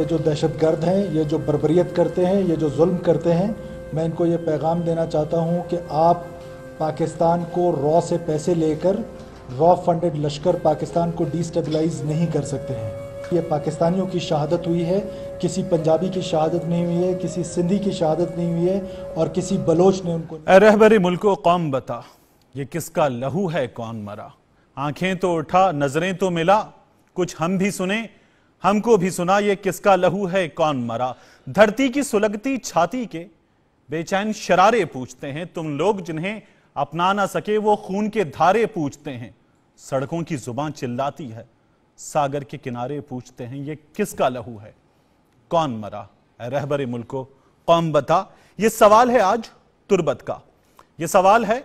ये जो दहशतगर्द हैं, ये जो बर्बरियत करते हैं, ये जो जुल्म करते हैं, मैं इनको ये पैगाम देना चाहता हूँ कि आप पाकिस्तान को रॉ से पैसे लेकर रॉ फंडेड लश्कर पाकिस्तान को डिस्टेबलाइज नहीं कर सकते हैं। ये पाकिस्तानियों की शहादत हुई है, किसी पंजाबी की शहादत नहीं हुई है, किसी सिंधी की शहादत नहीं हुई है और किसी बलोच ने उनको। रहबरे मुल्को कौम बता, ये किसका लहू है कौन मरा। आंखें तो उठा नजरें तो मिला, कुछ हम भी सुने हमको भी सुना, ये किसका लहू है कौन मरा। धरती की सुलगती छाती के बेचैन शरारे पूछते हैं, तुम लोग जिन्हें अपना ना सके वो खून के धारे पूछते हैं। सड़कों की जुबान चिल्लाती है, सागर के किनारे पूछते हैं, ये किसका लहू है कौन मरा। रहबरे मुल्को कौम बता, ये सवाल है आज तुर्बत का। ये सवाल है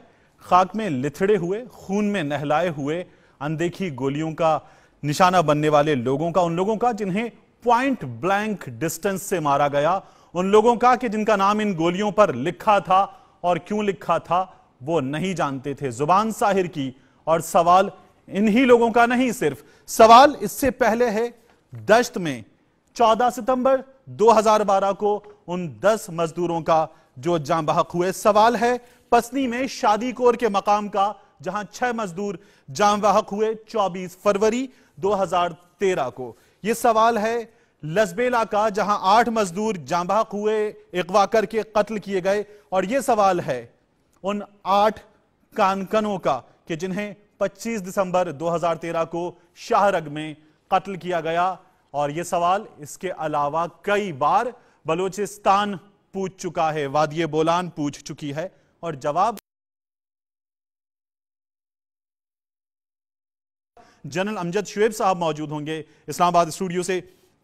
खाक में लिथड़े हुए, खून में नहलाए हुए, अनदेखी गोलियों का निशाना बनने वाले लोगों का, उन लोगों का जिन्हें पॉइंट ब्लैंक डिस्टेंस से मारा गया, उन लोगों का कि जिनका नाम इन गोलियों पर लिखा था और क्यों लिखा था वो नहीं जानते थे। जुबान साहिर की। और सवाल इन्हीं लोगों का नहीं, सिर्फ सवाल इससे पहले है दश्त में 14 सितंबर 2012 को उन 10 मजदूरों का जो जान बहक हुए। सवाल है पसनी में शादी कोर के मकाम का, जहां 6 मजदूर जान बहक हुए 24 फरवरी 2013 को। यह सवाल है लसबेला का, जहां 8 मजदूर जान बहक हुए, अगवा करके कत्ल किए गए। और यह सवाल है उन 8 कानकनों का कि जिन्हें 25 दिसंबर 2013 को शाहरग में कत्ल किया गया। और यह सवाल इसके अलावा कई बार बलूचिस्तान पूछ चुका है, वादिये बोलान पूछ चुकी है, और जवाब जनरल अमजद शुएब साहब मौजूद होंगे इस्लामाबाद स्टूडियो से।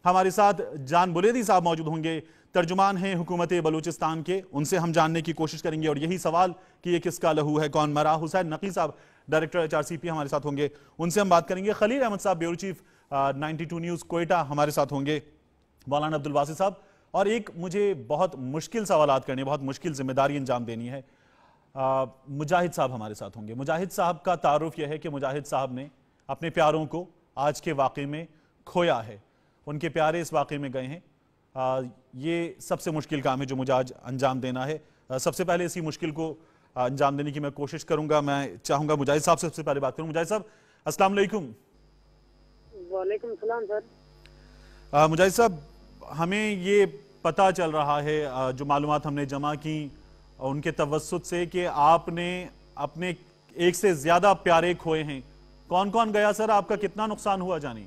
हमारे साथ जान बुलेदी साहब मौजूद होंगे, तर्जुमान हैं हुकूमत बलूचिस्तान के, उनसे हम जानने की कोशिश करेंगे और यही सवाल कि ये किसका लहू है कौन मरा। हुसैन नकी साहब डायरेक्टर HRCP हमारे साथ होंगे, उनसे हम बात करेंगे। खलील अहमद साहब ब्यूरो चीफ 92 न्यूज़ कोयटा हमारे साथ होंगे। मौलाना अब्दुल वासित साहब। और एक मुझे बहुत मुश्किल सवालात करने, बहुत मुश्किल जिम्मेदारी अंजाम देनी है, मुजाहिद साहब हमारे साथ होंगे। मुजाहिद साहब का तारुफ यह है कि मुजाहिद साहब ने अपने प्यारों को आज के वाक़े में खोया है, उनके प्यारे इस वाक़े में गए हैं। ये सबसे मुश्किल काम है जो मुझे आज अंजाम देना है। सबसे पहले इसी मुश्किल को अंजाम देने की मैं कोशिश करूंगा। मैं चाहूंगा मुजाहिद साहब से सबसे पहले बात करूं। मुजाहिद साहब अस्सलाम वालेकुम। वालेकुम सलाम सर। मुजाहिद साहब, हमें ये पता चल रहा है, जो मालूमात हमने जमा की उनके तवस्सुत से, कि आपने अपने एक से ज्यादा प्यारे खोए हैं। कौन कौन गया सर? आपका कितना नुकसान हुआ जानी?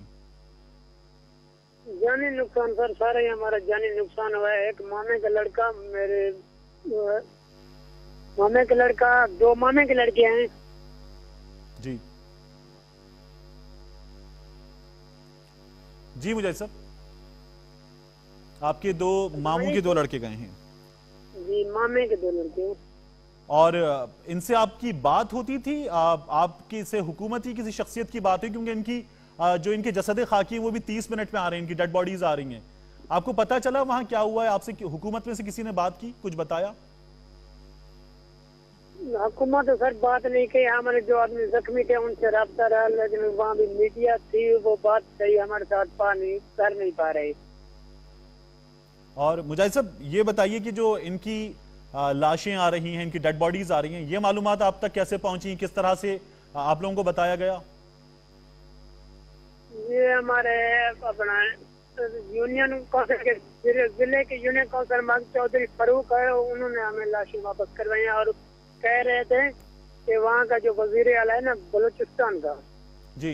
जानी नुकसान सर सारा ही हमारा जानी नुकसान हुआ है। एक मामे का लड़का, मेरे मामे का लड़का, 2 मामे के लड़के हैं जी। जी मुजाहिद साहब, आपके 2 मामू के 2 लड़के गए हैं जी, मामे के 2 लड़के। और इनसे आपकी बात होती थी? आपकी से हुकूमती किसी शख्सियत की बात हुई? क्योंकि इनकी जो इनके जसद खाकी है वो भी 30 मिनट में आ रहे हैं, इनकी डेड बॉडीज आ रही हैं। आपको पता चला वहां क्या हुआ है? आपसे हुकूमत में से किसी ने बात की, कुछ बताया? हुकूमत तो सर बात नहीं की। हमारे जो आदमी जख्मी थे उनसे रब्ता रहा, लेकिन वहाँ भी मीडिया थी, वो बात सही हमारे साथ कर नहीं पा रहे। और मुजाहिद साहब ये बताइए कि जो इनकी लाशें आ रही हैं, इनकी डेड बॉडीज आ रही हैं, ये मालूमात आप तक कैसे पहुंची, किस तरह से आप लोगों को बताया गया? ये हमारे अपना यूनियन काउंसिल के जिले के यूनियन काउंसिल मग चौधरी फारूक है, उन्होंने हमें लाशें वापस करवाई और कह रहे थे कि वहाँ का जो वजीर आला है ना बलूचिस्तान का जी,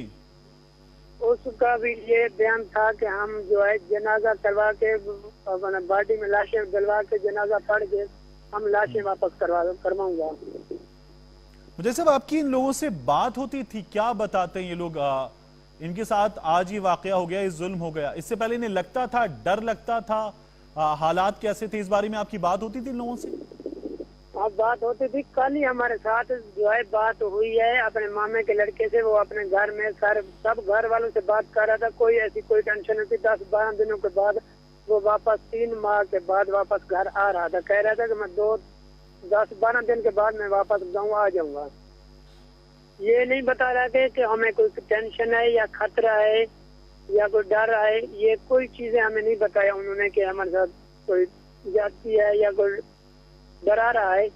उसका भी ये बयान था कि हम जो है जनाजा करवा के अपना बॉडी में लाशें डलवा के जनाजा पढ़ के हम लाशें वापस करवाऊंगा। मुझे सब आपकी इन लोगों से बात होती थी, क्या बताते हैं ये लोग? इनके साथ आज ही वाकया हो गया, इस जुल्म हो गया, इससे पहले इन्हें लगता था, डर लगता था, हालात कैसे थे, इस बारे में आपकी बात होती थी इन लोगों से? अब बात होती थी। कल ही हमारे साथ जो है बात हुई है अपने मामे के लड़के से। वो अपने घर में सब घर वालों से बात कर रहा था, कोई ऐसी कोई टेंशन नहीं थी। 10-12 दिनों के बाद वो वापस 3 माह के बाद वापस घर आ रहा था। कह रहा था कि मैं 10-12 दिन के बाद मैं वापस गाँव आ जाऊंगा। ये नहीं बता रहे थे कि हमें कोई टेंशन है या खतरा है या कोई डर आए, ये कोई चीजें हमें नहीं बताया उन्होंने कि हमारे साथ कोई जाती है या कोई डरा रहा है।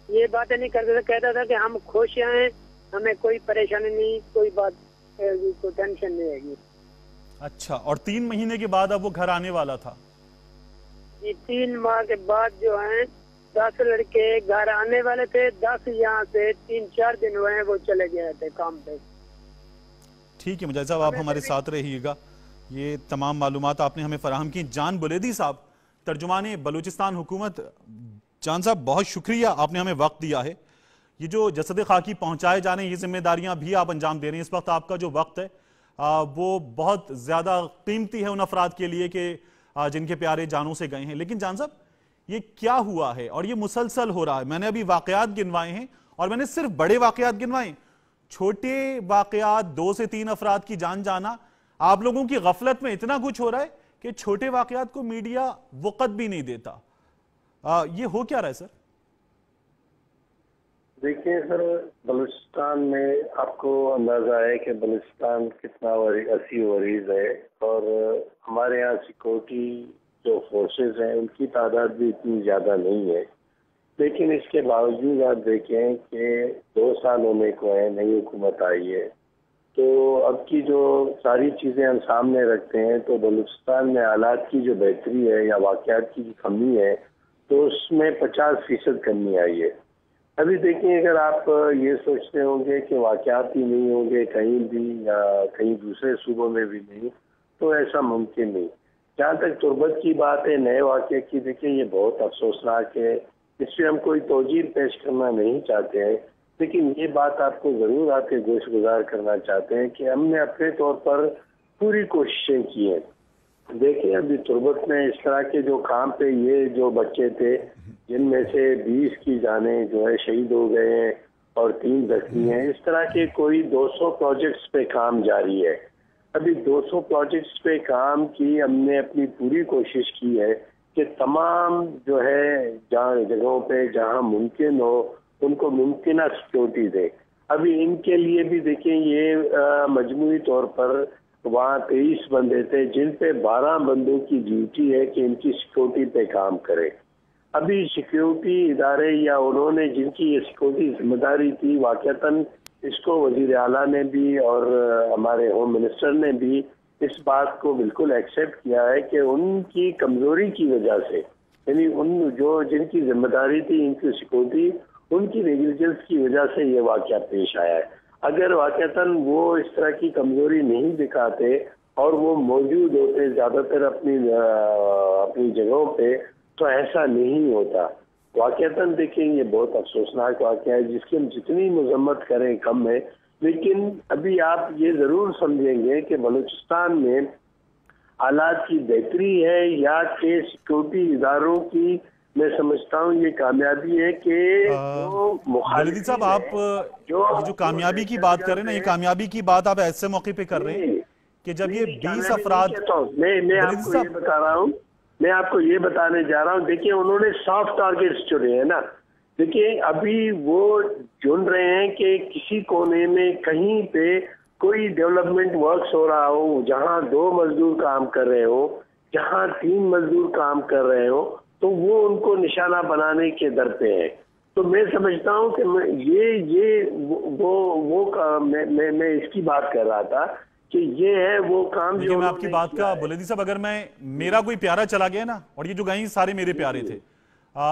ये बातें नहीं करते थे, कहता था कि हम खुश हैं, हमें कोई परेशानी नहीं, कोई बात कोई टेंशन नहीं है। अच्छा, और 3 महीने के बाद अब वो घर आने वाला था? ये 3 माह के बाद जो है 10 लड़के घर आने वाले थे, 10 यहाँ से 3-4 दिन हुए हैं वो चले गए थे काम पे। ठीक है मुजाहिद साहब, आप हमारे साथ रहिएगा। ये तमाम मालूमात आपने हमें फराहम की। जान बुलेदी साहब, तर्जुमाने बलूचिस्तान हुकूमत, जान साहब बहुत शुक्रिया, आपने हमें वक्त दिया है। ये जो जसद खाकी पहुंचाए जाने, ये जिम्मेदारियां भी आप अंजाम दे रहे हैं। इस वक्त आपका जो वक्त है वो बहुत ज़्यादा कीमती है उन अफराद के लिए कि जिनके प्यारे जानों से गए हैं। लेकिन जान साहब, ये क्या हुआ है और ये मुसलसल हो रहा है? मैंने अभी वाकयात गिनवाए हैं और मैंने सिर्फ बड़े वाकयात गिनवाए, छोटे वाकयात 2 से 3 अफराद की जान जाना, आप लोगों की गफलत में इतना कुछ हो रहा है कि छोटे वाकयात को मीडिया वक़्त भी नहीं देता। ये हो क्या रहा है सर? देखिए सर, बलूचिस्तान में आपको अंदाजा है कि बलूचिस्तान कितना असी वरीज है और हमारे यहाँ सिक्योरिटी जो फोर्सेस हैं उनकी तादाद भी इतनी ज़्यादा नहीं है। लेकिन इसके बावजूद आप देखें कि 2 साल होने को है, नई हुकूमत आई है, तो अब की जो सारी चीज़ें हम सामने रखते हैं तो बलूचिस्तान में हालात की जो बेहतरी है या वाक़यात की कमी है तो उसमें 50% कमी आई है। अभी देखिए, अगर आप ये सोचते होंगे कि वाक़यात ही नहीं होंगे कहीं भी या कहीं दूसरे सूबों में भी नहीं, तो ऐसा मुमकिन नहीं। जहाँ तक तुर्बत की बात है, नए वाक़े की, देखिए ये बहुत अफसोसनाक है, इससे हम कोई तौजीह पेश करना नहीं चाहते हैं, लेकिन ये बात आपको ज़रूर आपके गोश गुजार करना चाहते हैं कि हमने अपने तौर पर पूरी कोशिशें की हैं। देखिए, अभी तुर्बत में इस तरह के जो काम पे ये जो बच्चे थे, जिनमें से 20 की जानें जो है शहीद हो गए हैं और 3 जख्मी हैं, इस तरह के कोई 200 प्रोजेक्ट्स पे काम जारी है। अभी 200 प्रोजेक्ट्स पे काम की हमने अपनी पूरी कोशिश की है कि तमाम जो है जहाँ जगहों पे जहाँ मुमकिन हो उनको मुमकिन सिक्योरिटी दे। अभी इनके लिए भी देखिए, ये मजमूई तौर पर वहाँ 23 बंदे थे जिन पे 12 बंदों की ड्यूटी है कि इनकी सिक्योरिटी पे काम करे। अभी सिक्योरिटी इदारे या उन्होंने जिनकी ये सिक्योरिटी जिम्मेदारी थी, वाक़तन इसको वज़ीर आला ने भी और हमारे होम मिनिस्टर ने भी इस बात को बिल्कुल एक्सेप्ट किया है कि उनकी कमज़ोरी की वजह से, यानी उन जो जिनकी जिम्मेदारी थी इनकी सिक्योरिटी, उनकी नेग्लिजेंस की वजह से ये वाक़या पेश आया है। अगर वाक़तन वो इस तरह की कमज़ोरी नहीं दिखाते और वो मौजूद होते ज़्यादातर अपनी जगहों पे, तो ऐसा नहीं होता। वाक़तन देखिए, ये बहुत अफसोसनाक वाक़या है जिसकी हम जितनी मजम्मत करें कम है। लेकिन अभी आप ये ज़रूर समझेंगे कि बलूचिस्तान में हालात की बेहतरी है या कि सिक्योरिटी इदारों की, मैं समझता हूँ ये कामयाबी है कि बुलेदी साहब, आप जो कामयाबी की बात कर रहे हैं ना, ये कामयाबी की बात आप ऐसे मौके पे कर रहे हैं कि जब ये 20 अफराद, मैं आपको ये बता रहा हूँ, मैं आपको ये बताने जा रहा हूँ। देखिए, उन्होंने सॉफ्ट टारगेट्स चुने हैं ना। देखिए, अभी वो चुन रहे हैं कि किसी कोने में कहीं पे कोई डेवलपमेंट वर्क्स हो रहा हो, जहाँ 2 मजदूर काम कर रहे हो, जहाँ 3 मजदूर काम कर रहे हो, तो वो उनको निशाना बनाने के दर पे है। तो मैं समझता हूँ कि मैं इसकी बात कर रहा था कि ये है वो काम जो मैं आपकी बात का बुलेदी साहब, अगर मेरा कोई प्यारा चला गया ना, और ये जो गए सारे मेरे प्यारे थे,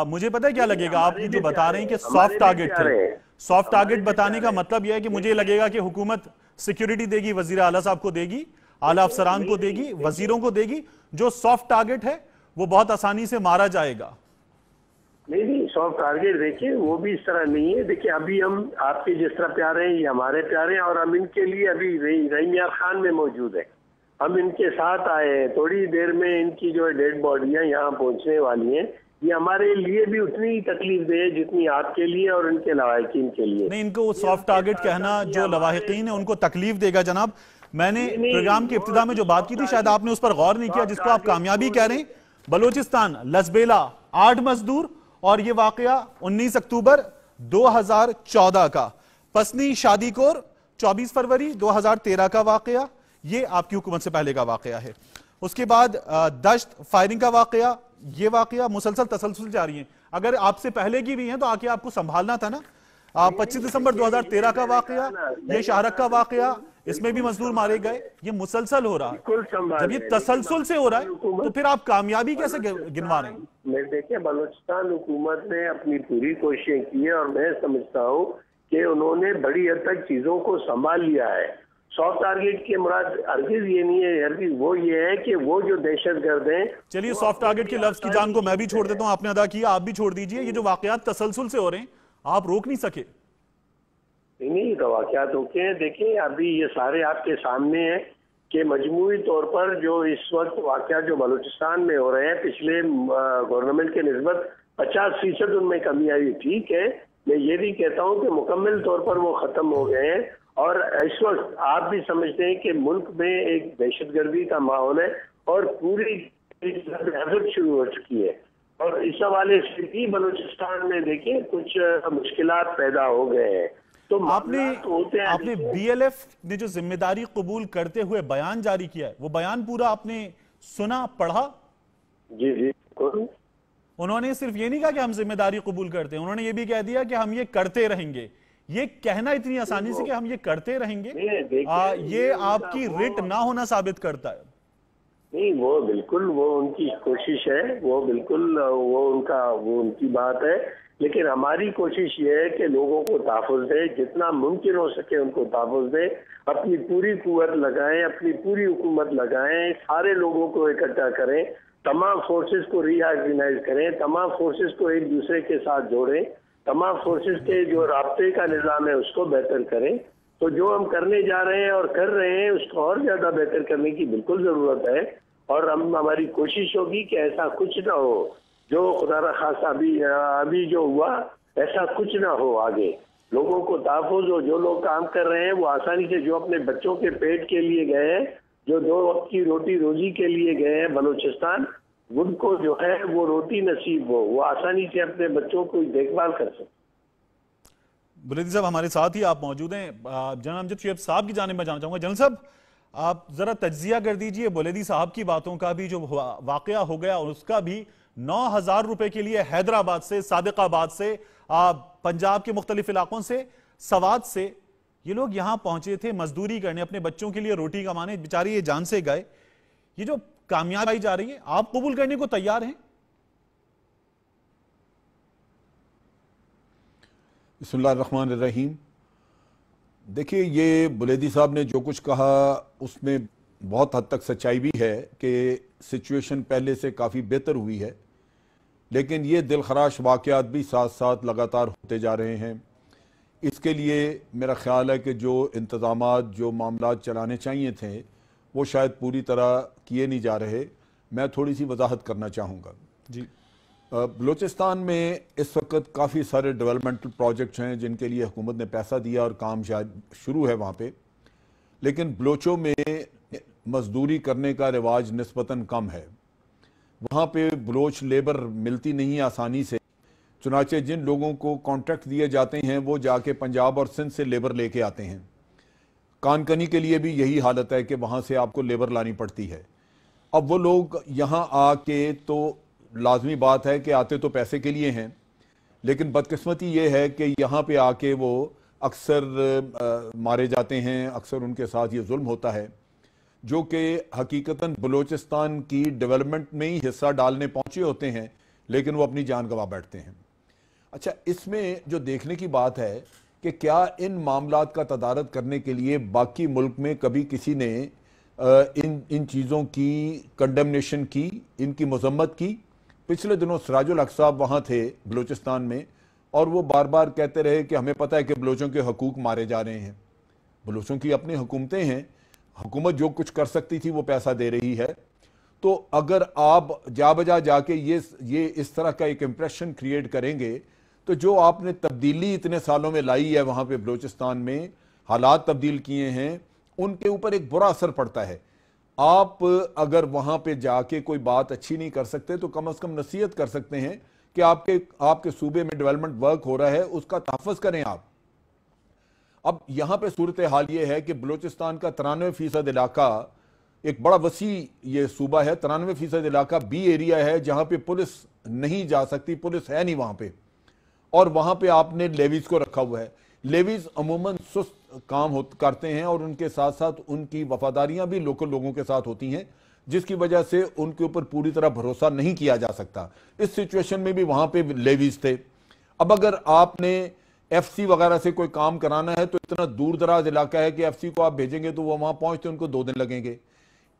मुझे पता है क्या लगेगा? आप जो बता रहे हैं कि सॉफ्ट टारगेट थे, सॉफ्ट टारगेट बताने का मतलब यह है कि मुझे लगेगा कि हुकूमत सिक्योरिटी देगी, वजीर आला साहब को देगी, आला अफसरान को देगी, वजीरों को देगी। जो सॉफ्ट टारगेट है वो बहुत आसानी से मारा जाएगा। नहीं, सॉफ्ट टारगेट देखिए वो भी इस तरह नहीं है। देखिए, अभी हम आपके जिस तरह प्यारे हैं, ये हमारे प्यारे हैं, और हम इनके लिए अभी रहीमिया खान में मौजूद है, हम इनके साथ आए हैं। थोड़ी देर में इनकी जो डेड बॉडियां यहाँ पहुँचने वाली हैं। ये हमारे लिए भी उतनी ही तकलीफ दे जितनी आपके लिए और इनके लवाहिकीन के लिए। नहीं, इनको सॉफ्ट टारगेट कहना जो लवाहिकीन है उनको तकलीफ देगा जनाब। मैंने प्रोग्राम की इब्तिदा में जो बात की थी, शायद आपने उस पर गौर नहीं किया, जिसको आप कामयाबी कह रहे हैं। बलोचिस्तान लसबेला 8 मजदूर, और ये वाकया 19 अक्टूबर 2014 का। पसनी शादीकोर 24 फरवरी 2013 का वाकया। ये आपकी हुकूमत से पहले का वाकया है। उसके बाद दश्त फायरिंग का वाकया, ये वाकया मुसलसल तसलसल जारी है। अगर आपसे पहले की भी हैं तो आके आपको संभालना था ना। 25 दिसंबर 2013 का वाकया, ये शाहरख का वाकया, इसमें भी मजदूर मारे गए। ये मुसलसल हो रहा है। जब ये तसलसल से हो रहा है तो फिर आप कामयाबी कैसे गिनवा रहे हैं? मैं देखिए, बलूचिस्तान हुकूमत ने अपनी पूरी कोशिशें की है और मैं समझता हूँ कि उन्होंने बड़ी हद तक चीजों को संभाल लिया है। सॉफ्ट टारगेट की मुराद हरगिज ये नहीं है, हरगिज वो ये है कि वो जो दहशतगर्द हैं। चलिए, सॉफ्ट टारगेट के लफ्ज की जान को मैं भी छोड़ देता हूं, आपने अदा किया, आप भी छोड़ दीजिए। ये जो वाकयात तसलसल से हो रहे हैं, आप रोक नहीं सके? नहीं, तो वाकयात होके हैं। देखिए, अभी ये सारे आपके सामने हैं कि मजमूई तौर पर जो इस वक्त वाकयात जो बलूचिस्तान में हो रहे हैं, पिछले गवर्नमेंट के निस्बत 50% उनमें कमी आई। ठीक है, मैं ये भी कहता हूँ कि मुकम्मल तौर पर वो खत्म हो गए हैं। और इस वक्त आप भी समझते हैं कि मुल्क में एक दहशतगर्दी का माहौल है और पूरी शुरू हो चुकी है। और इस हवाले से भी बलूचिस्तान में देखिए कुछ मुश्किलात पैदा हो गए हैं। तो आपने BLF ने जो जिम्मेदारी कबूल करते हुए बयान जारी किया है, वो बयान पूरा आपने सुना, पढ़ा? जी जी, उन्होंने सिर्फ ये नहीं कहा कि हम जिम्मेदारी कबूल करते हैं, उन्होंने ये भी कह दिया कि हम ये करते रहेंगे। ये कहना इतनी आसानी से कि हम ये करते रहेंगे, ये आपकी रिट ना होना साबित करता है। नहीं, वो बिल्कुल वो उनकी कोशिश है, वो बिल्कुल वो उनकी बात है। लेकिन हमारी कोशिश ये है कि लोगों को तहफ़्फ़ुज़ दे, जितना मुमकिन हो सके उनको तहफ़्फ़ुज़ दे, अपनी पूरी कुव्वत लगाएं, अपनी पूरी हुकूमत लगाएं, सारे लोगों को इकट्ठा करें, तमाम फोर्सेस को रीऑर्गेनाइज करें, तमाम फोर्सेस को एक दूसरे के साथ जोड़ें, तमाम फोर्सेस के जो राब्ते का निज़ाम है उसको बेहतर करें। तो जो हम करने जा रहे हैं और कर रहे हैं उसको और ज़्यादा बेहतर करने की बिल्कुल ज़रूरत है। और हमारी कोशिश होगी कि ऐसा कुछ ना हो जो खुदा न खास्ता अभी जो हुआ, ऐसा कुछ ना हो आगे। लोगों को तहफ़्फ़ुज़ हो, जो लोग काम कर रहे हैं वो आसानी से, जो अपने बच्चों के पेट के लिए गए हैं, जो 2 वक्त की रोटी रोजी के लिए गए हैं बलूचिस्तान, उनको जो है वो रोटी नसीब हो, वो आसानी से अपने बच्चों को देखभाल कर सकें। बुलेदी साहब हमारे साथ ही आप मौजूद हैं। जनरल अमजद शुएब साहब की जानिब मैं जानना चाहूंगा। जनरल साहब, आप जरा तज्जिया कर दीजिए बुलेदी साहब की बातों का भी, जो वाकया हो गया और उसका भी। 9,000 रुपए के लिए हैदराबाद से, सादिकाबाद से, पंजाब के मुख्तलिफ इलाकों से, सवात से ये लोग यहां पहुंचे थे मजदूरी करने, अपने बच्चों के लिए रोटी कमाने। बेचारे ये जान से गए। ये जो कामयाबी जा रही है, आप कबूल करने को तैयार हैं? बिस्मिल्लाहिर्रहमानिर्रहीम। देखिए, ये बुलेदी साहब ने जो कुछ कहा उसमें बहुत हद तक सच्चाई भी है कि सिचुएशन पहले से काफ़ी बेहतर हुई है, लेकिन ये दिलखराश वाक़यात भी साथ साथ लगातार होते जा रहे हैं। इसके लिए मेरा ख्याल है कि जो इंतज़ामात, जो मामलात चलाने चाहिए थे, वो शायद पूरी तरह किए नहीं जा रहे। मैं थोड़ी सी वजाहत करना चाहूँगा। जी, बलूचिस्तान में इस वक्त काफ़ी सारे डेवलपमेंटल प्रोजेक्ट्स हैं जिनके लिए हुकूमत ने पैसा दिया और काम शायद शुरू है वहाँ पे, लेकिन बलोचों में मजदूरी करने का रिवाज निस्बतन कम है। वहाँ पे बलोच लेबर मिलती नहीं है आसानी से, चुनाचे जिन लोगों को कॉन्ट्रैक्ट दिए जाते हैं वो जाके पंजाब और सिंध से लेबर लेके आते हैं। कानकनी के लिए भी यही हालत है कि वहाँ से आपको लेबर लानी पड़ती है। अब वो लोग यहाँ आके, तो लाजमी बात है कि आते तो पैसे के लिए हैं, लेकिन बदकिस्मती ये है कि यहाँ पे आके वो अक्सर मारे जाते हैं, अक्सर उनके साथ ये जुल्म होता है, जो कि हकीकतन बलूचिस्तान की डेवलपमेंट में ही हिस्सा डालने पहुँचे होते हैं, लेकिन वो अपनी जान गंवा बैठते हैं। अच्छा, इसमें जो देखने की बात है कि क्या इन मामलात का तदारक करने के लिए बाकी मुल्क में कभी किसी ने इन चीज़ों की कंडेमनेशन की, इनकी मजम्मत की? पिछले दिनों सिराजुल हक साहब वहाँ थे बलूचिस्तान में, और वो बार बार कहते रहे कि हमें पता है कि बलूचों के हकूक मारे जा रहे हैं। बलूचों की अपनी हुकूमतें हैं, हुकूमत जो कुछ कर सकती थी वो पैसा दे रही है। तो अगर आप जा बजा जाके ये इस तरह का एक इम्प्रेशन क्रिएट करेंगे, तो जो आपने तब्दीली इतने सालों में लाई है वहाँ पे बलूचिस्तान में, हालात तब्दील किए हैं, उनके ऊपर एक बुरा असर पड़ता है। आप अगर वहाँ पे जाके कोई बात अच्छी नहीं कर सकते तो कम से कम नसीहत कर सकते हैं कि आपके सूबे में डेवलपमेंट वर्क हो रहा है, उसका तहफ़्फ़ुज़ करें आप। अब यहाँ पे सूरत हाल ये है कि बलूचिस्तान का 93% इलाका, एक बड़ा वसी ये सूबा है, 93% इलाका बी एरिया है जहाँ पे पुलिस नहीं जा सकती, पुलिस है नहीं वहाँ पे, और वहाँ पे आपने लेवीज को रखा हुआ है। लेवीज अमूमन सुस्त काम करते हैं और उनके साथ साथ उनकी वफादारियाँ भी लोकल लोगों के साथ होती हैं, जिसकी वजह से उनके ऊपर पूरी तरह भरोसा नहीं किया जा सकता। इस सिचुएशन में भी वहाँ पे लेवीज थे। अब अगर आपने एफसी वगैरह से कोई काम कराना है तो इतना दूर दराज इलाका है कि एफसी को आप भेजेंगे तो वो वहां पहुंचते उनको 2 दिन लगेंगे।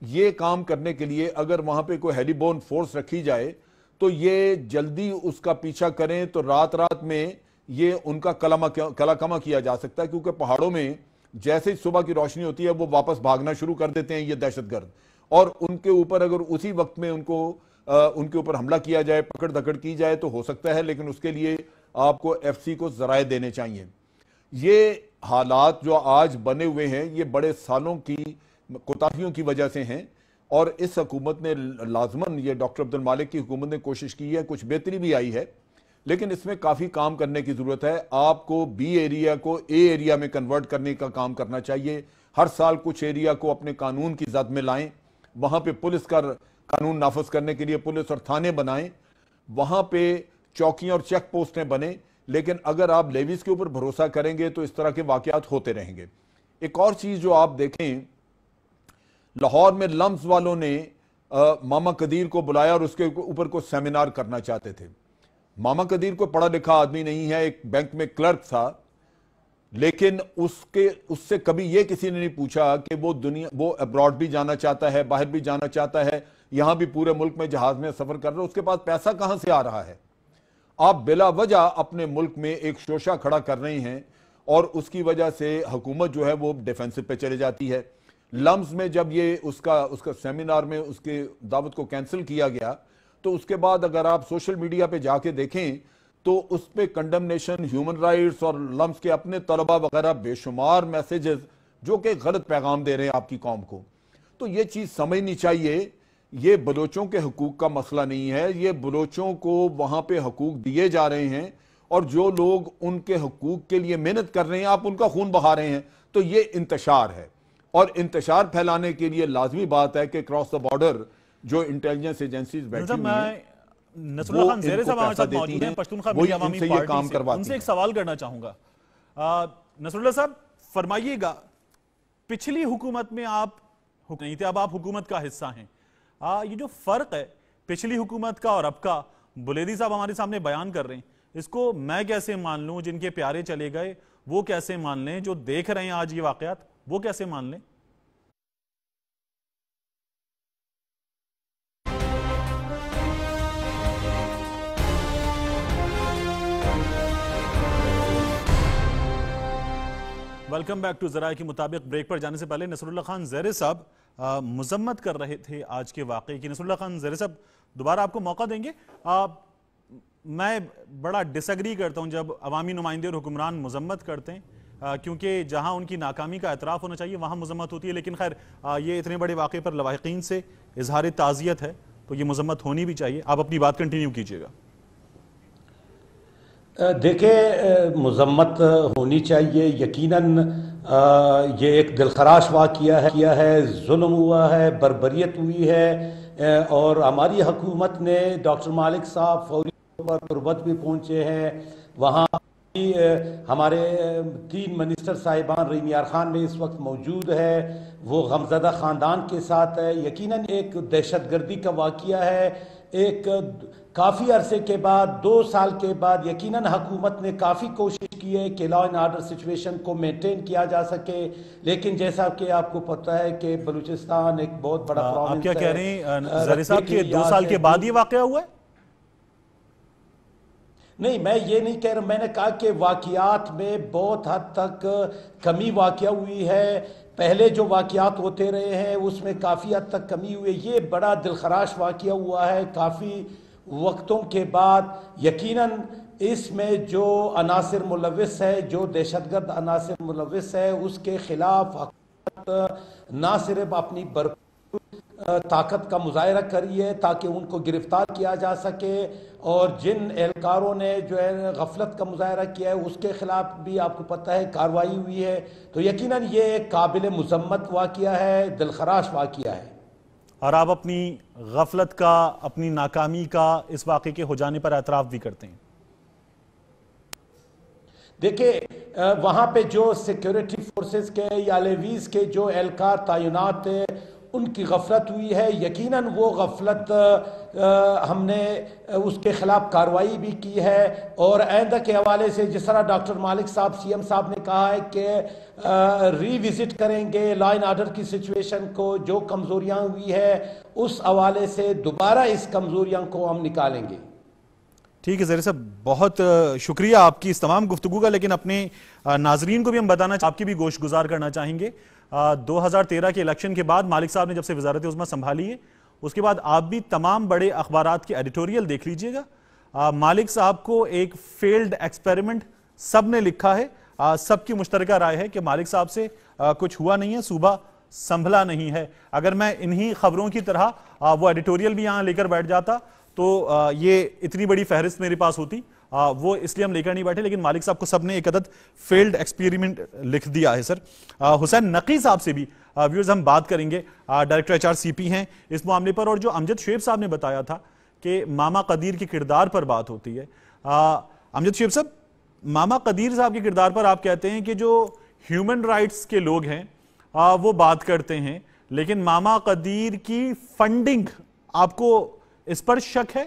ये काम करने के लिए अगर वहां पे कोई हेलीबोर्न फोर्स रखी जाए तो ये जल्दी उसका पीछा करें तो रात रात में ये उनका कलाकमा किया जा सकता है, क्योंकि पहाड़ों में जैसे ही सुबह की रोशनी होती है वो वापस भागना शुरू कर देते हैं ये दहशतगर्द, और उनके ऊपर अगर उसी वक्त में उनके ऊपर हमला किया जाए, पकड़ धकड़ की जाए तो हो सकता है, लेकिन उसके लिए आपको एफसी को जराए देने चाहिए। ये हालात जो आज बने हुए हैं ये बड़े सालों की कोताहियों की वजह से हैं, और इस हुकूमत ने लाजमन, ये डॉक्टर अब्दुल मालिक की हुकूमत ने कोशिश की है, कुछ बेहतरी भी आई है, लेकिन इसमें काफ़ी काम करने की ज़रूरत है। आपको बी एरिया को ए एरिया में कन्वर्ट करने का काम करना चाहिए। हर साल कुछ एरिया को अपने कानून की जद में लाएं, वहाँ पे पुलिस का कानून नाफज करने के लिए पुलिस और थाने बनाएं, वहाँ पे चौकियां और चेक पोस्टें बने। लेकिन अगर आप लेवीज के ऊपर भरोसा करेंगे तो इस तरह के वाकयात होते रहेंगे। एक और चीज जो आप देखें, लाहौर में लम्स वालों ने मामा कदीर को बुलाया और उसके ऊपर को सेमिनार करना चाहते थे। मामा कदीर को पढ़ा लिखा आदमी नहीं है, एक बैंक में क्लर्क था, लेकिन उससे कभी यह किसी ने नहीं पूछा कि वो अब्रॉड भी जाना चाहता है, बाहर भी जाना चाहता है, यहां भी पूरे मुल्क में जहाज में सफर कर रहा है, उसके पास पैसा कहां से आ रहा है। आप बिला वजह अपने मुल्क में एक शोशा खड़ा कर रहे हैं और उसकी वजह से हुकूमत जो है वो डिफेंसिव पे चले जाती है। लम्स में जब ये उसका सेमिनार में उसके दावत को कैंसिल किया गया तो उसके बाद अगर आप सोशल मीडिया पे जाके देखें तो उस पर कंडमनेशन, ह्यूमन राइट्स और लम्स के अपने तलबा वगैरह बेशुमार मैसेजेस जो कि गलत पैगाम दे रहे हैं आपकी कौम को। तो ये चीज़ समझनी चाहिए, ये बलोचों के हकूक का मसला नहीं है, ये बलोचों को वहां पे हकूक दिए जा रहे हैं और जो लोग उनके हकूक के लिए मेहनत कर रहे हैं आप उनका खून बहा रहे हैं। तो ये इंतशार है, और इंतशार फैलाने के लिए लाजमी बात है कि क्रॉस द बॉर्डर जो इंटेलिजेंस एजेंसीज बैठी हुई हैं, नसरुल्लाह खान ज़ेरे साहब हमारे साथ मौजूद हैं, पश्तूनख्वा मिली अवामी पार्टी से। उनसे एक सवाल करना चाहूंगा। नसरुल्लाह साहब फरमाइएगा, पिछली हुकूमत में आप नहीं थे, अब आप हुकूमत का हिस्सा हैं, ये जो फर्क है पिछली हुकूमत का और अब का, बुलेदी साहब हमारे सामने बयान कर रहे हैं, इसको मैं कैसे मान लूं, जिनके प्यारे चले गए वो कैसे मान लें, जो देख रहे हैं आज ये वाकयात वो कैसे मान लें? वेलकम बैक टू ज़राए के मुताबिक। ब्रेक पर जाने से पहले नसरुल्लाह खान ज़ेरे साहब मजम्मत कर रहे थे आज के वाक़े की। नसरुल्लाह खान ज़ेरे साहब दोबारा आपको मौका देंगे। मैं बड़ा डिसएग्री करता हूं जब अवामी नुमाइंदे और हुक्मरान मजम्मत करते हैं, क्योंकि जहां उनकी नाकामी का एतराफ़ होना चाहिए वहां मजम्मत होती है। लेकिन खैर ये इतने बड़े वाक़े पर लवाहिकीन से इजहार ताज़ियत है तो ये मजम्मत होनी भी चाहिए। आप अपनी बात कंटिन्यू कीजिएगा। देखिए, मजम्मत होनी चाहिए, यकीनन ये एक दिलखराश वाक़या है, जुल्म हुआ है, बर्बरियत हुई है, और हमारी हुकूमत ने डॉक्टर मालिक साहब फौरी पर तुरबत भी पहुँचे हैं। वहाँ हमारे 3 मिनिस्टर साहिबान रहीम यार खान में इस वक्त मौजूद है, वो गमज़दा ख़ानदान के साथ है। यकीनन एक दहशतगर्दी का वाक़या है, एक काफ़ी अरसे के बाद 2 साल के बाद यकीनन हुकूमत ने काफ़ी कोशिश की है कि लॉ एंड ऑर्डर सिचुएशन को मेंटेन किया जा सके, लेकिन जैसा कि आपको पता है कि बलूचिस्तान एक बहुत बड़ा प्रोविंस है। आप क्या कह रहे हैं ज़री साहब कि 2 साल के बाद ये वाक़या हुआ है? नहीं, मैं ये नहीं कह रहा, मैंने कहा कि वाक़यात में बहुत हद तक कमी वाक़या हुई है। पहले जो वाक़यात होते रहे हैं उसमें काफ़ी हद तक कमी हुई है। ये बड़ा दिलखराश वाक़या हुआ है काफ़ी वक्तों के बाद। यकीनन इसमें जो अनासिर मुलविस है, जो दहशतगर्द अनासिर मुलविस है, उसके खिलाफ हुकूमत ना सिर्फ अपनी भरपूर ताकत का मुजाहरा करी है ताकि उनको गिरफ्तार किया जा सके, और जिन एहलकारों ने जो है गफलत का मुजाहरा किया है उसके खिलाफ भी आपको पता है कार्रवाई हुई है। तो यकीनन ये एक काबिल मुजम्मत वाक़या है, दिलखराश वाक़या है। और आप अपनी गफलत का, अपनी नाकामी का इस वाक़े के हो जाने पर एतराफ़ भी करते हैं। देखिए, वहाँ पे जो सिक्योरिटी फोर्सेस के या लेवीज के जो एहलकार तैनात थे उनकी गफलत हुई है। यकीनन वो गफलत हमने उसके खिलाफ कार्रवाई भी की है, और आइंदा के हवाले से जिस तरह डॉक्टर मालिक साहब सीएम साहब ने कहा है कि रिविजिट करेंगे लॉ एंड ऑर्डर की सिचुएशन को, जो कमज़ोरियाँ हुई है उस हवाले से दोबारा इस कमज़ोरियाँ को हम निकालेंगे। ठीक है ज़रीर साहब, बहुत शुक्रिया आपकी इस तमाम गुफ्तगू का। लेकिन अपने नाजरीन को भी हम बताना, आपकी भी गोश गुजार करना चाहेंगे। 2013 के इलेक्शन के बाद मालिक साहब ने जब से वजारत उज़्मा संभाली है, उसके बाद आप भी तमाम बड़े अखबारात के एडिटोरियल देख लीजिएगा। मालिक साहब को एक फेल्ड एक्सपेरिमेंट सब ने लिखा है। सबकी मुश्तरका राय है कि मालिक साहब से कुछ हुआ नहीं है, सूबा संभला नहीं है। अगर मैं इन्हीं खबरों की तरह वो एडिटोरियल भी यहाँ लेकर बैठ जाता तो ये इतनी बड़ी फहरिस्त मेरे पास होती, वो इसलिए हम लेकर नहीं बैठे। लेकिन मालिक साहब को सबने एक अदद फेल्ड एक्सपेरिमेंट लिख दिया है। सर हुसैन नकी साहब से भी व्यूअर्स हम बात करेंगे, डायरेक्टर HRCP हैं इस मामले पर। और जो अमजद शुएब साहब ने बताया था कि मामा कदीर के किरदार पर बात होती है, अमजद शुएब साहब, मामा कदीर साहब के किरदार पर आप कहते हैं कि जो ह्यूमन राइट्स के लोग हैं वो बात करते हैं, लेकिन मामा कदीर की फंडिंग, आपको इस पर शक है?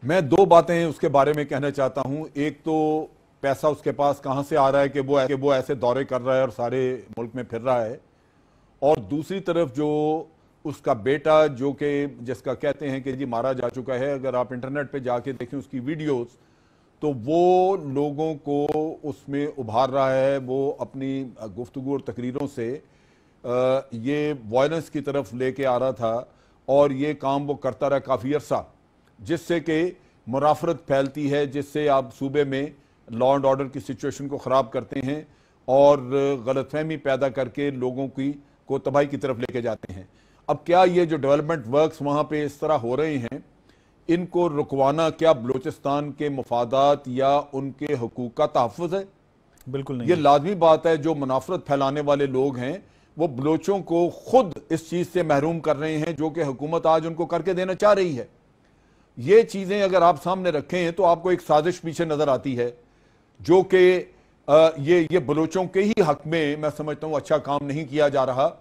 मैं दो बातें उसके बारे में कहना चाहता हूं। एक तो पैसा उसके पास कहां से आ रहा है कि वो ऐसे दौरे कर रहा है और सारे मुल्क में फिर रहा है, और दूसरी तरफ जो उसका बेटा जो कि जिसका कहते हैं कि जी मारा जा चुका है, अगर आप इंटरनेट पे जाके देखें उसकी वीडियोस तो वो लोगों को उसमें उभार रहा है। वो अपनी गुफ्तगू और तकरीरों से ये वायलेंस की तरफ लेके आ रहा था, और ये काम वो करता रहा काफ़ी अरसा, जिससे कि मुनाफरत फैलती है, जिससे आप सूबे में लॉ एंड ऑर्डर की सिचुएशन को ख़राब करते हैं और गलतफहमी पैदा करके लोगों की को तबाही की तरफ लेके जाते हैं। अब क्या ये जो डेवलपमेंट वर्क्स वहाँ पे इस तरह हो रहे हैं, इनको रुकवाना क्या बलूचिस्तान के मफादात या उनके हुकूक का तहफ़्फ़ुज़ है? बिल्कुल नहीं। ये लाजमी बात है। जो मुनाफरत फैलाने वाले लोग हैं वो बलोचों को खुद इस चीज से महरूम कर रहे हैं जो कि हुकूमत आज उनको करके देना चाह रही है। ये चीजें अगर आप सामने रखें तो आपको एक साजिश पीछे नजर आती है, जो कि ये बलोचों के ही हक में मैं समझता हूं अच्छा काम नहीं किया जा रहा,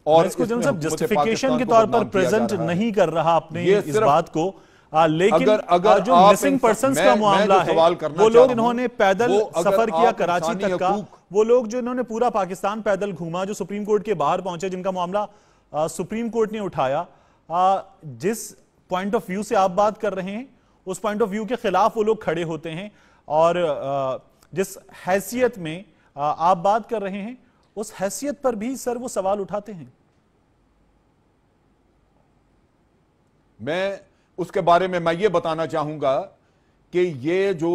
और इसको जस्टिफिकेशन के तौर पर प्रेजेंट नहीं कर रहा आपने इस बात को। लेकिन अगर जो मिसिंग पर्संस का मामला है, वो लोग इन्होंने पैदल सफर किया कराची तक का, वो लोग जो इन्होंने पूरा पाकिस्तान पैदल घूमा, जो सुप्रीम कोर्ट के बाहर पहुंचे, जिनका मामला सुप्रीम कोर्ट ने उठाया, जिस पॉइंट ऑफ व्यू से आप बात कर रहे हैं उस पॉइंट ऑफ व्यू के खिलाफ वो लोग खड़े होते हैं, और जिस हैसियत में आप बात कर रहे हैं उस हैसियत पर भी सर वो सवाल उठाते हैं। मैं उसके बारे में मैं ये बताना चाहूंगा कि ये जो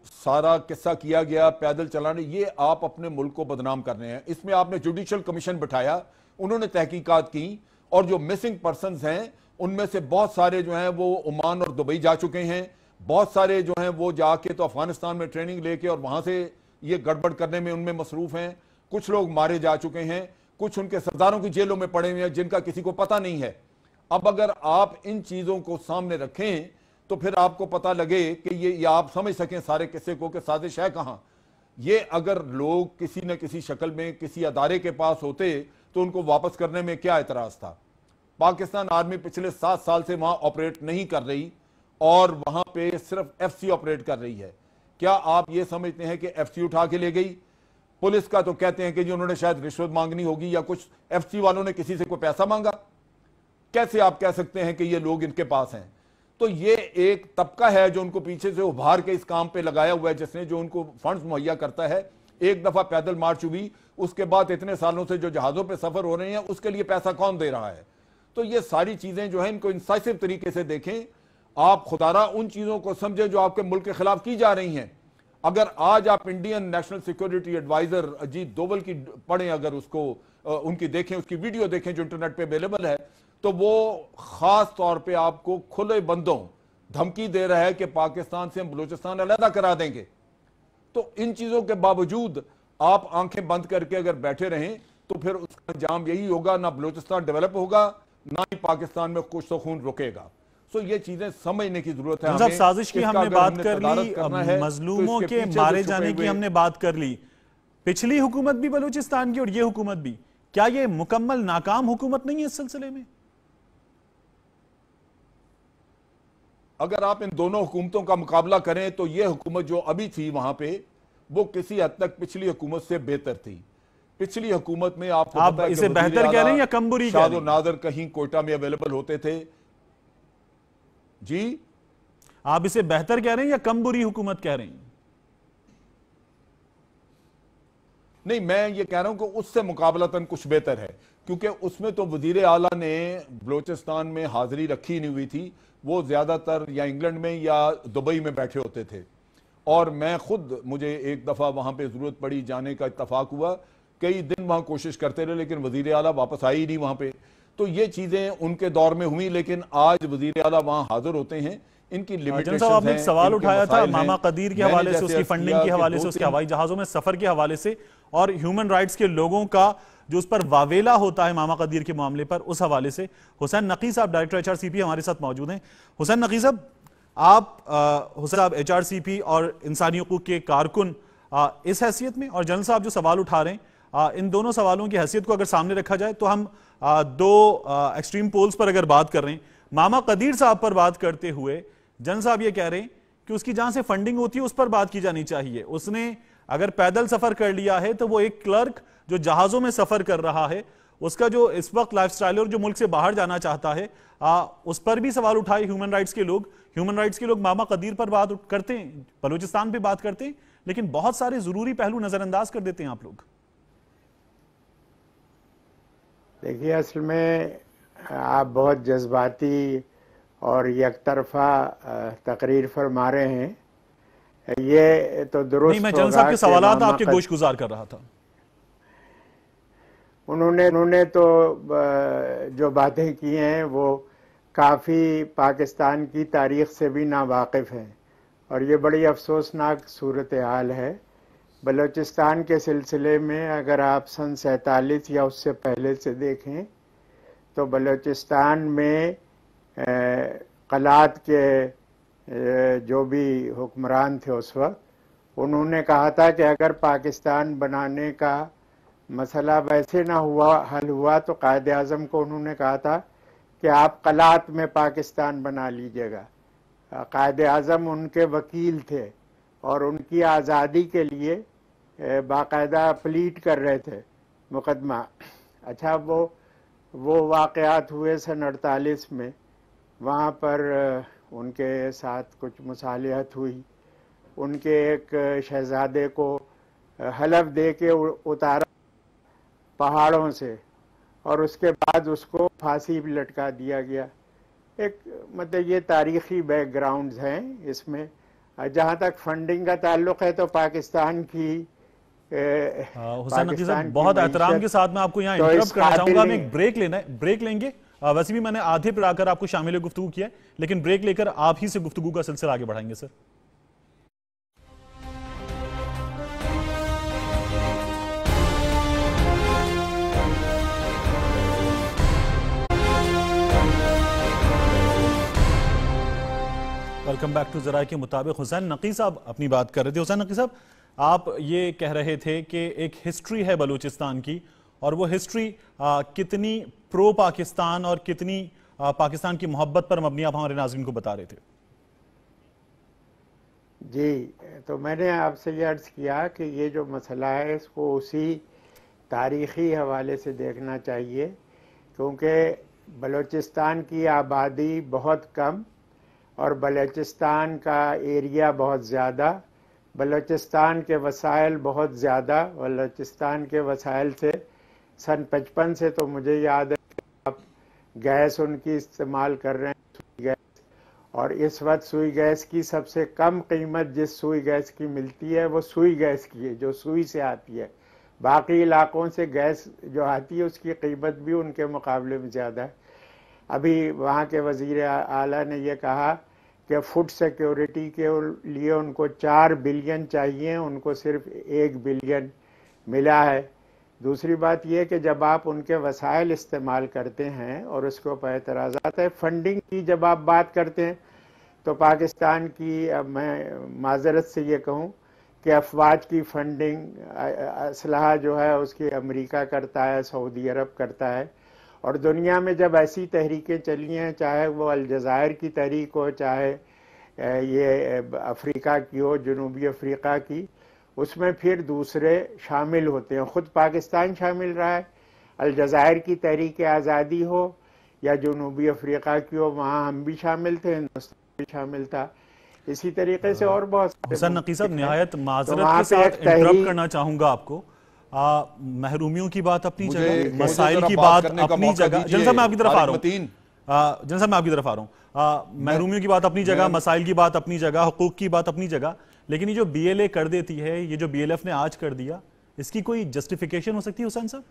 सारा किस्सा किया गया पैदल चलाने, ये आप अपने मुल्क को बदनाम कर रहे हैं। इसमें आपने जुडिशल कमीशन बिठाया, उन्होंने तहकीकात की, और जो मिसिंग पर्संस हैं उनमें से बहुत सारे जो हैं वो ओमान और दुबई जा चुके हैं, बहुत सारे जो हैं वो जाके तो अफगानिस्तान में ट्रेनिंग लेके और वहां से ये गड़बड़ करने में उनमें मसरूफ हैं। कुछ लोग मारे जा चुके हैं, कुछ उनके सरदारों की जेलों में पड़े हुए हैं जिनका किसी को पता नहीं है। अब अगर आप इन चीजों को सामने रखें तो फिर आपको पता लगे कि ये आप समझ सकें सारे किस्से को कि साजिश है कहां। ये अगर लोग किसी न किसी शक्ल में किसी अदारे के पास होते तो उनको वापस करने में क्या एतराज था। पाकिस्तान आर्मी पिछले 7 साल से वहां ऑपरेट नहीं कर रही और वहां पे सिर्फ FC ऑपरेट कर रही है। क्या आप ये समझते हैं कि FC उठा के ले गई? पुलिस का तो कहते हैं कि जी उन्होंने शायद रिश्वत मांगनी होगी या कुछ FC वालों ने किसी से कोई पैसा मांगा। कैसे आप कह सकते हैं कि ये लोग इनके पास हैं? तो ये एक तबका है जो उनको पीछे से उभार के इस काम पे लगाया हुआ है, जिसने जो उनको फंड्स मुहैया करता है। एक दफा पैदल मार्च हुई, उसके बाद इतने सालों से जो जहाजों पे सफर हो रहे हैं उसके लिए पैसा कौन दे रहा है? तो ये सारी चीजें जो है इनको इंसाइसिव तरीके से देखें। आप खुदारा उन चीजों को समझें जो आपके मुल्क के खिलाफ की जा रही हैं। अगर आज आप Indian national security advisor Ajit Doval की पढ़ें, अगर उसको उनकी देखें, उसकी वीडियो देखें जो इंटरनेट पे अवेलेबल है, तो वो खास तौर पे आपको खुले बंदों धमकी दे रहा है कि पाकिस्तान से हम बलूचिस्तान अलहदा करा देंगे। तो इन चीजों के बावजूद आप आंखें बंद करके अगर बैठे रहें तो फिर उसका अंजाम यही होगा, ना बलूचिस्तान डेवलप होगा, ना ही पाकिस्तान में कुछ तो खून रुकेगा। तो ये चीजें समझने की जरूरत है। साजिश की हमने बात कर ली, मजलूमों के मारे जाने की हमने बात कर ली, पिछली हुकूमत भी बलूचिस्तान की और ये हुकूमत भी, क्या ये मुकम्मल नाकाम हुकूमत नहीं है इस सिलसिले में? अगर आप इन दोनों हुकूमतों का मुकाबला करें तो ये हुकूमत जो अभी थी वहां पे, वो किसी हद तक पिछली हुकूमत से बेहतर थी। पिछली हुकूमत में आप इसे बेहतर कह रहे हैं या कम बुरी कह रहे हैं? नादर कहीं कोयटा में अवेलेबल होते थे जी। आप इसे बेहतर कह रहे हैं या कम बुरी हुकूमत कह रहे हैं? नहीं, मैं ये कह रहा हूं कि उससे मुकाबलतन कुछ बेहतर है, क्योंकि उसमें तो वजीर आला ने बलूचिस्तान में हाजिरी रखी नहीं हुई थी। वो ज्यादातर या इंग्लैंड में या दुबई में बैठे होते थे, और मैं खुद, मुझे एक दफा वहां पे जरूरत पड़ी जाने का, इत्तफाक हुआ, कई दिन वहां कोशिश करते रहे, लेकिन वजीर आला वापस आई नहीं वहां पे। तो ये चीजें उनके दौर में हुई, लेकिन आज वजीर आला वहां हाजिर होते हैं। इनकी लिमिटेशंस आपने एक सवाल उठाया था मामा हैं। कदीर के हवाले से, उसकी फंडिंग के हवाले से, उसके हवाई जहाजों में सफर के हवाले से, और ह्यूमन राइट्स के लोगों का जो उस पर वावेला होता है मामा कदीर के मामले पर, उस हवाले से हुसैन नकी साहब डायरेक्टर एचआरसीपी हमारे साथ मौजूद हैं। हुसैन नकी साहब, आप हुसैन साहब एचआरसीपी और इंसानी हुकूक के कारकुन इस हैसियत में, और जनरल साहब जो सवाल उठा रहे हैं, इन दोनों सवालों की हैसियत को अगर सामने रखा जाए तो हम दो एक्सट्रीम पोल्स पर अगर बात कर रहे हैं, मामा कदीर साहब पर बात करते हुए जनरल साहब ये कह रहे हैं कि उसकी जहां से फंडिंग होती है उस पर बात की जानी चाहिए। उसने अगर पैदल सफर कर लिया है तो वो एक क्लर्क जो जहाजों में सफर कर रहा है, उसका जो इस वक्त लाइफस्टाइल और जो मुल्क से बाहर जाना चाहता है, उस पर भी सवाल उठाए ह्यूमन राइट्स के लोग। ह्यूमन राइट्स के लोग मामा कदीर पर बात करते हैं, बलूचिस्तान पे बात करते हैं, लेकिन बहुत सारे जरूरी पहलू नजरअंदाज कर देते हैं आप लोग। देखिए, असल में आप बहुत जज्बाती और एकतरफा तकरीर फरमा रहे हैं। ये तो दुरुस्त नहीं, मैं जनरल साहब के सवालात आपके गोश गुजार कर रहा था। उन्होंने तो जो बातें की हैं वो काफ़ी पाकिस्तान की तारीख से भी नावाकिफ़ हैं, और ये बड़ी अफसोसनाक सूरत हाल है। बलूचिस्तान के सिलसिले में अगर आप सन 47 या उससे पहले से देखें तो बलूचिस्तान में कलात के जो भी हुक्मरान थे उस वक्त, उन्होंने कहा था कि अगर पाकिस्तान बनाने का मसला वैसे ना हल हुआ तो कायद आज़म को उन्होंने कहा था कि आप कलात में पाकिस्तान बना लीजिएगा। कायद आज़म उनके वकील थे और उनकी आज़ादी के लिए बाकायदा प्लीट कर रहे थे मुकदमा। अच्छा, वो वाक़यात हुए सन 48 में, वहाँ पर उनके साथ कुछ मुसालिहत हुई, उनके एक शहजादे को हलफ दे के उतारा पहाड़ों से, और उसके बाद उसको फांसी भी लटका दिया गया। एक मतलब ये तारीखी बैकग्राउंड्स हैं इसमें। जहाँ तक फंडिंग का ताल्लुक है तो पाकिस्तान की हुसैन नकी साहब, बहुत एहतराम के साथ मैं आपको यहाँ इंटरप्ट करना चाहूंगा। हमें एक ब्रेक लेना है, ब्रेक लेंगे। वैसे भी मैंने आधे पर आकर आपको शामिल गुफ्तगू किया है, लेकिन ब्रेक लेकर आप ही से गुफ्तगू का सिलसिला आगे बढ़ाएंगे सर। वेलकम बैक टू ज़राए के मुताबिक। हुसैन नकी साहब अपनी बात कर रहे थे। हुसैन नकी साहब, आप ये कह रहे थे कि एक हिस्ट्री है बलूचिस्तान की, और वो हिस्ट्री कितनी प्रो पाकिस्तान और कितनी पाकिस्तान की मोहब्बत पर मबनी, आप हमारे नाज़रीन को बता रहे थे। जी, तो मैंने आपसे ये अर्ज़ किया कि ये जो मसला है इसको उसी तारीख़ी हवाले से देखना चाहिए, क्योंकि बलूचिस्तान की आबादी बहुत कम और बलूचिस्तान का एरिया बहुत ज़्यादा, बलूचिस्तान के वसाइल बहुत ज़्यादा। बलूचिस्तान के वसाइल से सन 55 से तो मुझे याद है कि आप गैस उनकी इस्तेमाल कर रहे हैं, गैस, और इस वक्त सुई गैस की सबसे कम कीमत जिस सुई गैस की मिलती है वो सुई गैस की है, जो सुई से आती है। बाकी इलाकों से गैस जो आती है उसकी कीमत भी उनके मुकाबले में ज़्यादा है। अभी वहाँ के वज़ीर आला ने ये कहा कि फूड सिक्योरिटी के लिए उनको 4 बिलियन चाहिए, उनको सिर्फ 1 बिलियन मिला है। दूसरी बात यह कि जब आप उनके वसाइल इस्तेमाल करते हैं और उसके ऊपर एतराज़ात है, फंडिंग की जब आप बात करते हैं तो पाकिस्तान की, अब मैं माजरत से ये कहूँ कि अफवाज की फंडिंग असलहा जो है उसकी अमेरिका करता है, सऊदी अरब करता है। और दुनिया में जब ऐसी तहरीकें चली हैं, चाहे वो अलजायर की तहरीक हो, चाहे ये अफ्रीका की हो, जनूबी अफ्रीका की, उसमें फिर दूसरे शामिल होते हैं। ख़ुद पाकिस्तान शामिल रहा है। अलजायर की तहरीक आज़ादी हो या जनूबी अफ्रीका की हो, वहाँ हम भी शामिल थे, हिंदुस्तान भी शामिल था। इसी तरीके से और बहुत हुसैन नकी साहब, निहायत माजरत के साथ इंटरप्ट करना चाहूंगा आपको। महरूमियों की बात अपनी जगह, मसाइल की बात अपनी जगह। जनसा मैं आपकी तरफ आ रहा हूँ, जनसा मैं आपकी तरफ आ रहा हूँ। महरूमियों की बात अपनी जगह, मसाइल की बात अपनी जगह, हुकूक की बात अपनी जगह, लेकिन ये जो BLA कर देती है, ये जो BLF ने आज कर दिया, इसकी कोई जस्टिफिकेशन हो सकती है हुसैन साहब?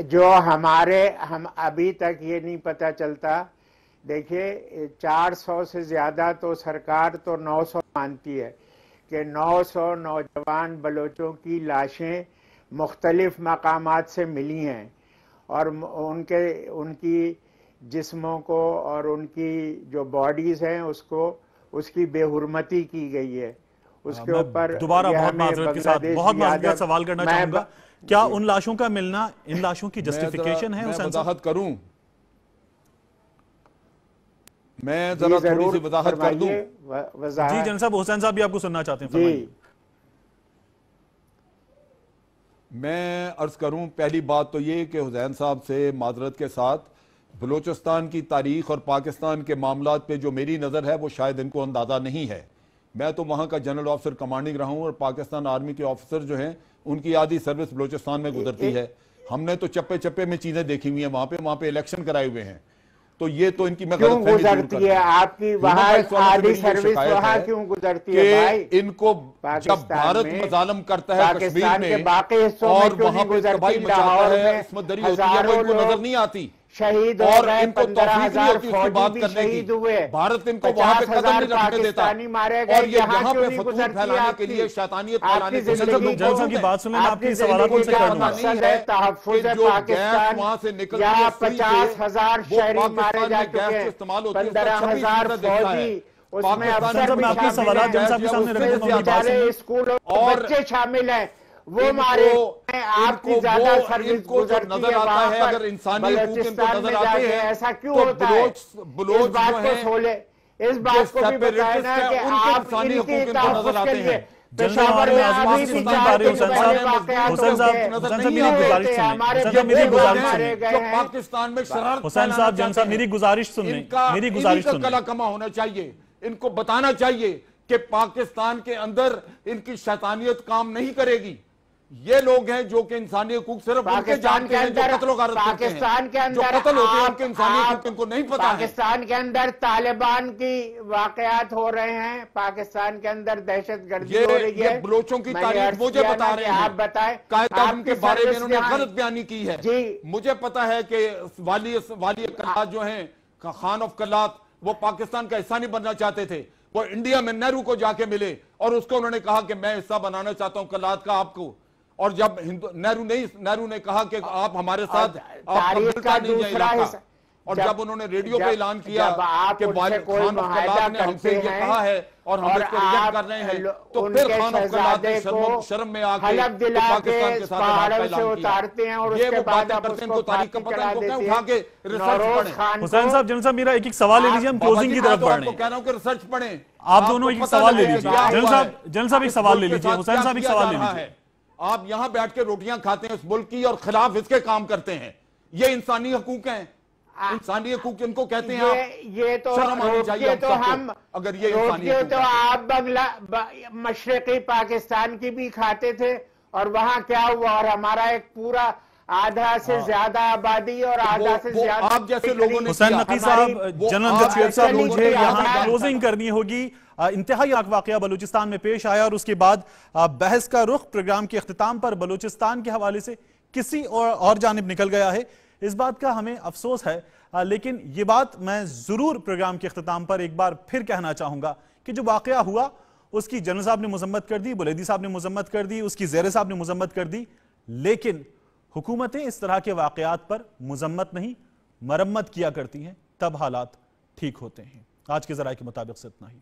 जो हम अभी तक ये नहीं पता चलता। देखिए 400 से ज्यादा तो सरकार तो 900 मानती है कि 900 नौजवान बलोचों की लाशें मुख्तलिफ मकामात से मिली हैं और उनकी जिस्मों को और उनकी जो बॉडीज हैं उसकी बेहुरमती की गई है। उसके ऊपर दोबारा बहुत माजरत के साथ सवाल करना चाहूंगा, क्या उन लाशों का मिलना इन लाशों की जस्टिफिकेशन है? मैं वजाहत करूं, मैं जरा थोड़ी सी वजाहत कर दूं। जी जन साहब, हुसैन साहब भी आपको सुनना चाहते हैं, फरमाइए। मैं अर्ज करूं, पहली बात तो ये कि हुसैन साहब से माजरत के साथ बलूचिस्तान की तारीख और पाकिस्तान के मामलात पे जो मेरी नज़र है वो शायद इनको अंदाज़ा नहीं है। मैं तो वहाँ का जनरल ऑफिसर कमांडिंग रहा हूँ और पाकिस्तान आर्मी के ऑफिसर जो हैं उनकी आधी सर्विस बलूचिस्तान में गुजरती है। हमने तो चप्पे चप्पे में चीज़ें देखी हुई हैं, वहाँ पे इलेक्शन कराए हुए हैं। तो ये तो इनकी मैं क्यों गुजरती है आपकी वहाँ आधी सर्विस वहाँ क्यों गुजरती है भाई? इनको जब भारत मजालम करता है कश्मीर में और वहाँ पे तबाही मचाता है, इसमें दरी होती है, वो इनको नजर नहीं आती। शहीद और इनको तौफीक नहीं होती उसकी बात करने की। भारत इनको वहां पे कदम नहीं रखने देता और ये यहाँ पे फतूह फैलाने के लिए, शैतानियत फैलाने के लिए जनता की बात सुनने में आपकी सवालों से करना नहीं है। तहफ्फुज़ पाकिस्तान वहां से निकल 50,000 शहरी मारे जा चुके हैं, 15,000 फौजी उसमें अफसर भी शामिल हैं, स्कूलों और बच्चे शामिल हैं, वो मारे। आपकी ज्यादा सर्विस गुजरती है वहां पर, अगर इंसानी बलूचिस्तान में जाके ऐसा क्यों होता है? इस बात को खोले, इस बात को भी बताना कि आप इनकी तहफ़्फ़ुज़ के लिए पेशावर में अभी भी पाकिस्तान में शरारत हुसैन साहब, जन साहब मेरी गुजारिश सुनिए, मेरी गुजारिश सुनिए। कला कमा होना चाहिए, इनको बताना चाहिए कि पाकिस्तान के अंदर इनकी शैतानियत काम नहीं करेगी। ये लोग हैं जो कि इंसानी हकूक सिर्फ उनके जानते हैं जो कत्ल गारत करते हैं, पाकिस्तान के अंदर जो कत्ल होते हैं उनके इंसानी हकूक इनको नहीं पता है। पाकिस्तान के अंदर तालिबान की वाकयात हो रहे हैं, पाकिस्तान के अंदर दहशतगर्दी हो रही है। बलोचों की तारीख मुझे बता रहे हैं, आप बताएं, कायदा उनके बारे में इन्होंने गलत बयानी की है। जी मुझे पता है कि वाली कल्लात जो हैं, खान ऑफ कल्लात, वो पाकिस्तान का हिस्सा नहीं बनना चाहते थे। वो इंडिया में नेहरू को जाके मिले और उसको उन्होंने कहा कि मैं हिस्सा बनाना चाहता हूं कल्लात का आपको। और जब नेहरू ने कहा कि आप हमारे साथ और जब उन्होंने रेडियो पे ऐलान किया कि खान ऑफ कल्लात ने हमसे ये कहा है और हम इसको रिजेक्ट कर रहे हैं, तो फिर खान ऑफ कल्लात ने शर्म में आके पाकिस्तान के साथ उतारते हैं और ये वो बातें करते हैं, इनको तारीख का पता है, इनको उठा के रिसर्च पढ़ें। हुसैन साहब, जनरल साहब मेरा एक सवाल ले लीजिए, हम क्लोजिंग की तरफ बढ़ रहे हैं। कह रहा हूं कि रिसर्च पढ़ें। आप दोनों एक सवाल ले लीजिए, जनरल साहब एक सवाल ले लीजिए, हुसैन साहब एक सवाल ले लीजिए। आप यहां बैठ के रोटियां खाते हैं इस मुल्क की और खिलाफ इसके काम करते हैं। ये इंसानी हकूक हैं, इंसानी हकूक इनको कहते हैं। ये तो रोटियां तो हम, अगर ये रोटियां तो आप मशरकी पाकिस्तान की भी खाते थे और वहां क्या हुआ? और हमारा एक पूरा आधा से ज्यादा आबादी और आधा से ज्यादा आप जैसे लोगों ने हुसैन नकवी साहब, जनरल जफर साहब, मुझे यहाँ क्लोजिंग करनी होगी। इंतहाई वाकया बलूचिस्तान में पेश आया और उसके बाद बहस का रुख प्रोग्राम के अख्तिताम पर बलूचिस्तान के हवाले से किसी और जानिब निकल गया है। इस बात का हमें अफसोस है, लेकिन ये बात मैं जरूर प्रोग्राम के अख्तिताम पर एक बार फिर कहना चाहूंगा कि जो वाकया हुआ उसकी जनरल साहब ने मजम्मत कर दी, बुलैदी साहब ने मजम्मत कर दी, उसकी ज़ेरे साहब ने मजम्मत कर दी, लेकिन हुकूमतें इस तरह के वाकयात पर मजम्मत नहीं मरम्मत किया करती हैं, तब हालात ठीक होते हैं। आज के ज़राए के मुताबिक से इतना ही।